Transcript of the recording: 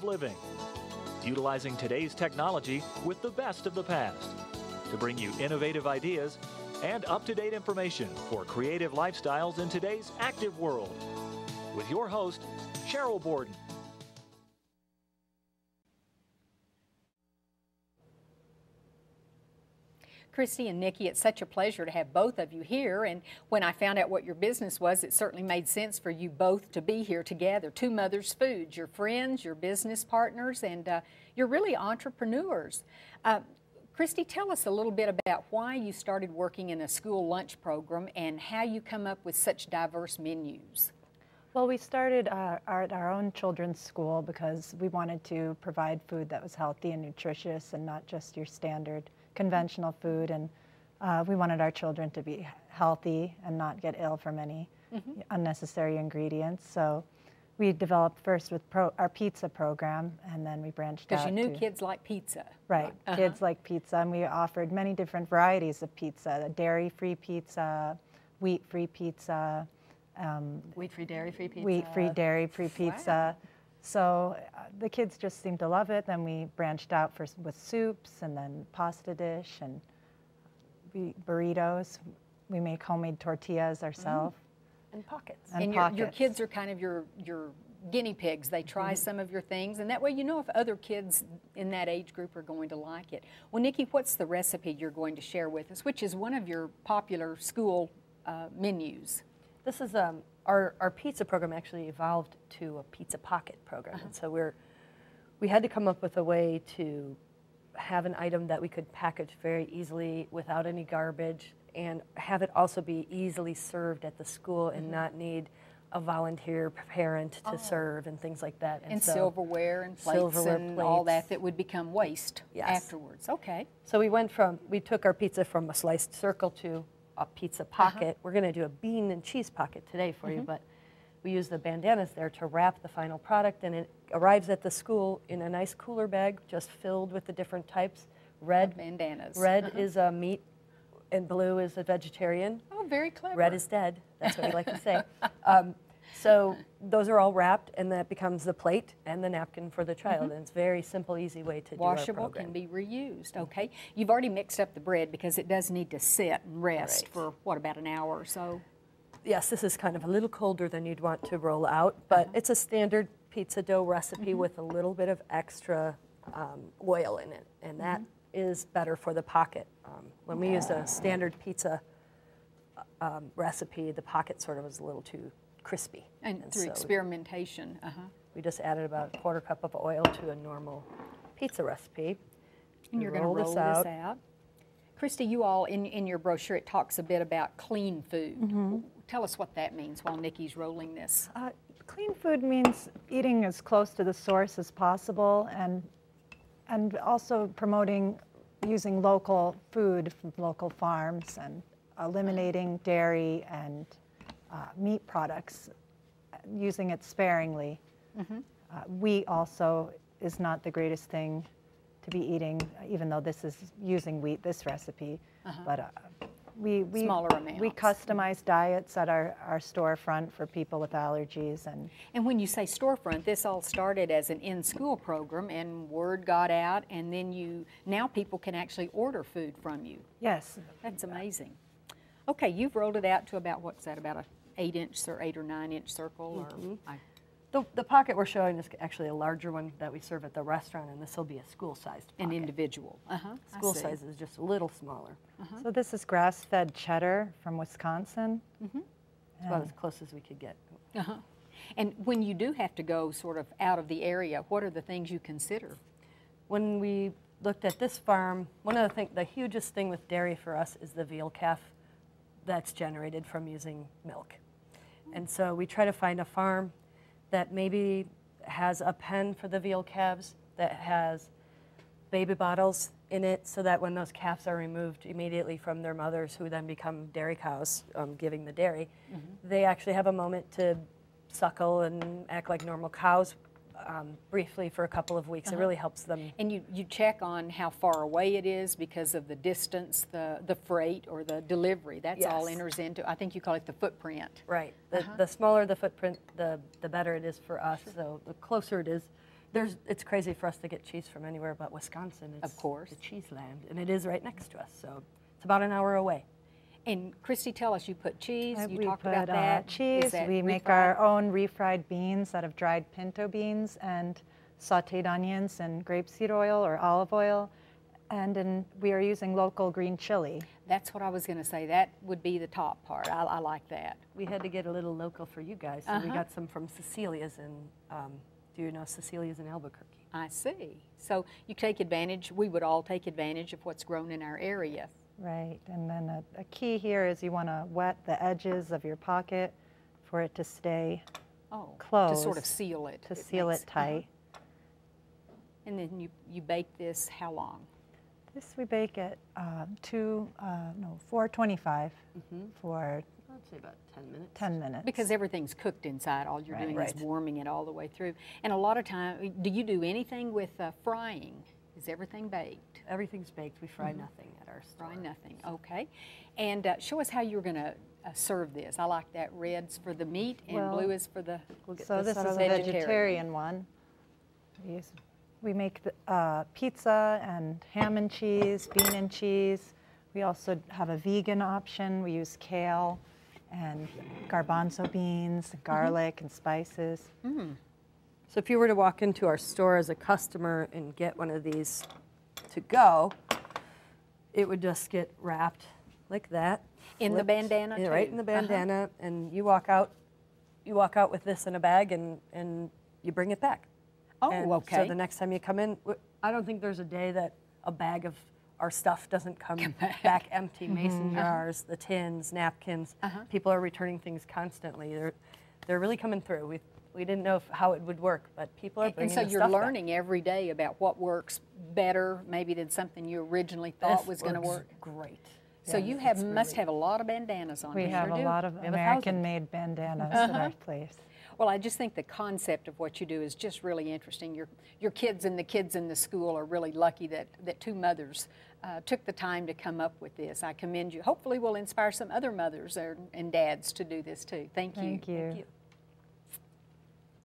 living, utilizing today's technology with the best of the past to bring you innovative ideas and up-to-date information for creative lifestyles in today's active world. With your host, Sheryl Borden. Christy and Nicky, it's such a pleasure to have both of you here, and when I found out what your business was, it certainly made sense for you both to be here together. Two Mothers Foods, your friends, your business partners, and you're really entrepreneurs. Christy, tell us a little bit about why you started working in a school lunch program and how you come up with such diverse menus. Well, we started our own children's school because we wanted to provide food that was healthy and nutritious and not just your standard conventional food, and we wanted our children to be healthy and not get ill from any unnecessary ingredients. So we developed first with our pizza program, and then we branched out. Because you knew kids like pizza. Right, kids like pizza, and we offered many different varieties of pizza, dairy-free pizza, wheat-free pizza. Wheat-free, dairy-free pizza. Wheat-free, dairy-free pizza. Wow. So the kids just seemed to love it. Then we branched out with soups and then pasta dish and burritos. We make homemade tortillas ourselves. And pockets. And your kids are kind of your guinea pigs. They try some of your things, and that way you know if other kids in that age group are going to like it. Well, Nicky, what's the recipe you're going to share with us, which is one of your popular school menus? This is our pizza program actually evolved to a pizza pocket program, and so we had to come up with a way to have an item that we could package very easily without any garbage, and have it also be easily served at the school and not need a volunteer parent to serve and things like that. And so, silverware and plates and all that would become waste afterwards. Okay. So we took our pizza from a sliced circle to a pizza pocket. We're going to do a bean and cheese pocket today for you, but we use the bandanas there to wrap the final product, and it arrives at the school in a nice cooler bag just filled with the different types. Red bandanas. Red is a meat, and blue is a vegetarian. Oh, very clever. Red is dead. That's what we like to say. So those are all wrapped, and that becomes the plate and the napkin for the child. And it's a very simple, easy way to do our program. Washable, can be reused. Okay. You've already mixed up the bread because it does need to sit and rest for, what, about an hour or so? Yes, this is kind of a little colder than you'd want to roll out, but it's a standard pizza dough recipe with a little bit of extra oil in it, and that is better for the pocket. When we used a standard pizza recipe, the pocket sort of was a little too crispy. And through so experimentation. We just added about a quarter cup of oil to a normal pizza recipe. And you're going to roll this out. Christy, you all, in your brochure, it talks a bit about clean food. Tell us what that means while Nicky's rolling this. Clean food means eating as close to the source as possible, and also promoting using local food from local farms and eliminating dairy and meat products, using it sparingly. Wheat also is not the greatest thing to be eating, even though this is using wheat, this recipe. But we smaller amounts. We customize diets at our storefront for people with allergies. And when you say storefront, this all started as an in-school program, and word got out, and then now people can actually order food from you. Yes. That's amazing. Okay, you've rolled it out to about, what's that, about a 8-inch or 8 or 9-inch circle? Or the pocket we're showing is actually a larger one that we serve at the restaurant, and this will be a school-sized pocket. An individual. School size is just a little smaller. So this is grass-fed cheddar from Wisconsin. It's about as close as we could get. And when you do have to go sort of out of the area, what are the things you consider? When we looked at this farm, one of the hugest thing with dairy for us is the veal calf that's generated from using milk. And so we try to find a farm that maybe has a pen for the veal calves, that has baby bottles in it, so that when those calves are removed immediately from their mothers, who then become dairy cows, giving the dairy, they actually have a moment to suckle and act like normal cows briefly for a couple of weeks. It really helps them. And you check on how far away it is because of the distance, the freight, or the delivery. That's all enters into, I think you call it the footprint. Right. The smaller the footprint, the better it is for us. So the closer it is, It's crazy for us to get cheese from anywhere but Wisconsin. It's Of course. the cheese land, and it is right next to us, so it's about an hour away. And Christy, tell us, you put cheese, you we talked put about that. cheese. Is that We make refried? our own refried beans out of dried pinto beans and sautéed onions and grapeseed oil or olive oil. And we are using local green chili. That's what I was going to say. That would be the top part. I like that. We had to get a little local for you guys, so we got some from Cecilia's in, do you know Cecilia's in Albuquerque? I see. So you take advantage, we would all take advantage of what's grown in our area. Right, and then a key here is you want to wet the edges of your pocket for it to stay closed. To sort of seal it. To seal it tight. And then you bake this how long? This we bake at 425 for I'd say about 10 minutes. 10 minutes. Because everything's cooked inside. All you're doing Right. is warming it all the way through. And a lot of time, do you do anything with frying? Is everything baked? Everything's baked. We fry nothing at our store. Fry nothing, okay. And show us how you're going to serve this. I like that. Red's for the meat and blue is for the So this is a vegetarian. vegetarian one. We make the, pizza and ham and cheese, bean and cheese. We also have a vegan option. We use kale and garbanzo beans, garlic and spices. So if you were to walk into our store as a customer and get one of these to go, it would just get wrapped like that. In the bandana, Yeah, right too? in the bandana, and you walk out with this in a bag and you bring it back. Oh, And okay. So the next time you come in, I don't think there's a day that a bag of our stuff doesn't come back empty. Mason jars, the tins, napkins. People are returning things constantly. They're really coming through. We didn't know how it would work, but people are bringing And so the you're stuff learning every day about what works better maybe than something you originally thought This was going to works work. great. So you must have a lot of bandanas on We here. have a do. lot of We have 1,000. American-made bandanas at our place. Well, I just think the concept of what you do is just really interesting. Your kids and the kids in the school are really lucky that Two Mothers took the time to come up with this. I commend you. Hopefully we'll inspire some other mothers and dads to do this too. Thank you. Thank you. Thank you.